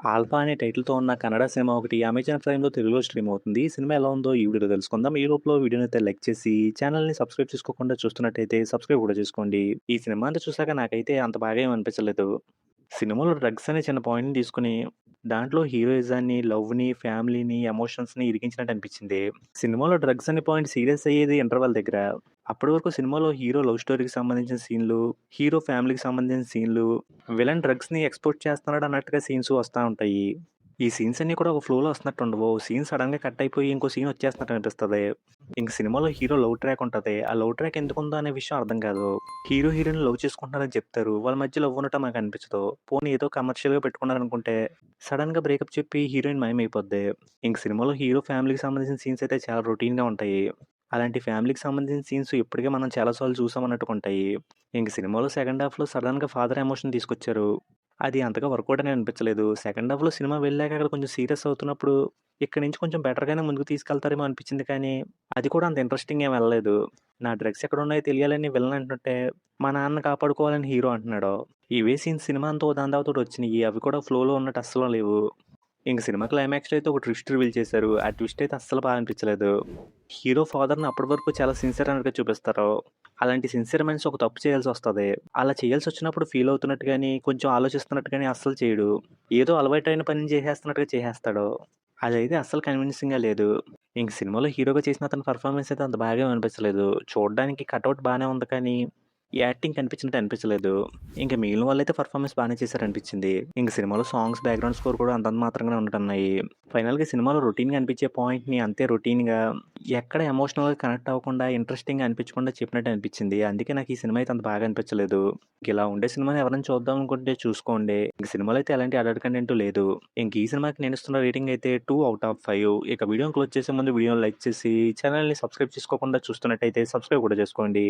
'Alpha' అనే టైటిల్‌తో ఉన్న కన్నడ సినిమా ఒకటి అమెజాన్ ప్రైమ్‌లో తెలుగులో స్ట్రీమ్ అవుతుంది. ఈ సినిమా ఎలా ఉందో ఈ వీడియోలో తెలుసుకుందాం. ఈ లోపల వీడియోనైతే లైక్ చేసి, ఛానెల్‌ని సబ్స్క్రైబ్ చేసుకోకుండా చూస్తున్నట్టయితే సబ్స్క్రైబ్ కూడా చేసుకోండి. ఈ సినిమా అంతా చూసాక నాకైతే అంత బాగా ఏమి అనిపించలేదు. సినిమాలో డ్రగ్స్ అనే చిన్న పాయింట్‌ని తీసుకొని, దాంట్లో హీరోయిజాన్ని, లవ్‌ని, ఫ్యామిలీని, ఎమోషన్స్‌ని ఇరికించినట్టు అనిపించింది. సినిమాలో డ్రగ్స్ అనే పాయింట్ సీరియస్ అయ్యేది ఇంటర్వెల్ దగ్గర. అప్పటి వరకు సినిమాలో హీరో లవ్ స్టోరీకి సంబంధించిన సీన్‌లు, హీరో ఫ్యామిలీకి సంబంధించిన సీన్‌లు, విలన్ డ్రగ్స్‌ని ఎక్స్‌పోర్ట్ చేస్తున్నాడు అన్నట్టుగా సీన్స్ వస్తా ఉంటాయి. ఈ సీన్స్ అన్నీ కూడా ఒక ఫ్లోలో వస్తున్నట్టు ఉండవు. సీన్ సడెన్‌గా కట్ అయిపోయి ఇంకో సీన్ వచ్చేస్తున్నట్టు అనిపిస్తది. ఇంక సినిమాలో హీరో లవ్ ట్రాక్ ఉంటది. ఆ లవ్ ట్రాక్ ఎందుకుందో అనే విషయం అర్థం కాదు. హీరో, హీరోయిన్ లవ్ చేసుకుంటున్నారని చెప్తారు. వాళ్ళ మధ్య లవ్ ఉన్నట్టు మనకు అనిపించదు. పోనీ ఏదో కమర్షియల్‌గా పెట్టుకున్నారనుకుంటే, సడెన్‌గా బ్రేకప్ చెప్పి హీరోయిన్ మాయమైపోద్ది. ఇంక సినిమాలో హీరో ఫ్యామిలీకి సంబంధించిన సీన్స్ అయితే చాలా రొటీన్‌గా ఉంటాయి. అలాంటి ఫ్యామిలీకి సంబంధించిన సీన్స్ ఇప్పటికే మనం చాలా సార్లు చూసామన్నట్టుగా ఉంటాయి. ఇంక సినిమాలో సెకండ్ హాఫ్‌లో సడెన్‌గా ఫాదర్ ఎమోషన్ తీసుకొచ్చారు. అది అంతగా వర్కౌట్ అని అనిపించలేదు. సెకండ్ హాఫ్‌లో సినిమా వెళ్ళాక అక్కడ కొంచెం సీరియస్ అవుతున్నప్పుడు, ఇక్కడి నుంచి కొంచెం బెటర్‌గానే ముందుకు తీసుకెళ్తారేమో అనిపించింది కానీ, అది కూడా అంత ఇంట్రెస్టింగ్ ఏమి వెళ్ళలేదు. నా డ్రగ్స్ ఎక్కడున్నాయో తెలియాలని విలన్ అంటుంటే, మా నాన్నని కాపాడుకోవాలని హీరో అంటున్నాడు. ఇవే సీన్స్ సినిమా అంతా ఓ దాని తర్వాత ఒకటి వచ్చినియి. అవి కూడా ఫ్లోలో ఉన్నట్టు అస్సలు లేవు. ఇంక సినిమా క్లైమాక్స్‌లో అయితే ఒక ట్విస్ట్ రివీల్ చేశారు. ఆ ట్విస్ట్ అయితే అస్సలు బాగా అనిపించలేదు. హీరో ఫాదర్‌ని అప్పటి వరకు చాలా సిన్సియర్ అన్నట్టుగా చూపిస్తారు. అలాంటి సిన్సియర్ మనిషి ఒక తప్పు చేయాల్సొస్తది. అలా చేయాల్సొచ్చినప్పుడు ఫీల్ అవుతున్నట్టు గాని, కొంచెం ఆలోచిస్తున్నట్టు గాని అస్సలు చేయడు. ఏదో అలవాటైన పనిని చేసేస్తున్నట్టుగా చేసేస్తాడు. అదైతే అస్సలు కన్విన్సింగ్‌గా లేదు. ఇంక సినిమాలో హీరోగా చేసిన అతని పెర్ఫార్మన్స్ అయితే అంత బాగా అనిపించలేదు. చూడడానికి కటౌట్ బానే ఉంది కానీ, యాక్టింగ్ కనిపించినట్టు అనిపించలేదు. ఇంక మిగిలిన వాళ్ళైతే పెర్ఫార్మన్స్ బానే చేశారనిపించింది. ఇంక సినిమాలో సాంగ్స్, బ్యాక్‌గ్రౌండ్ స్కోర్ కూడా అంతంత మాత్రంగానే ఉన్నట్టున్నాయి. ఫైనల్‌గా సినిమాలో రొటీన్‌గా అనిపించే పాయింట్‌ని అంతే రొటీన్‌గా, ఎక్కడ ఎమోషనల్‌గా కనెక్ట్ అవ్వకుండా, ఇంట్రెస్టింగ్‌గా అనిపించకుండా చెప్పినట్టు అనిపించింది. అందుకే నాకు ఈ సినిమా అయితే అంత బాగా అనిపించలేదు. ఇలా ఉండే సినిమాని ఎవరైనా చూద్దాం అనుకుంటే చూసుకోండి. ఇంక సినిమాలో అయితే ఎలాంటి అడల్ట్ కంటెంట్ లేదు. ఇంక ఈ సినిమాకి నేను ఇస్తున్న రేటింగ్ అయితే 2/5. ఇక వీడియోని క్లోజ్ చేసే ముందు వీడియోని లైక్ చేసి, ఛానెల్‌ని సబ్స్క్రైబ్ చేసుకోకుండా చూస్తున్నట్టయితే సబ్స్క్రైబ్ కూడా చేసుకోండి.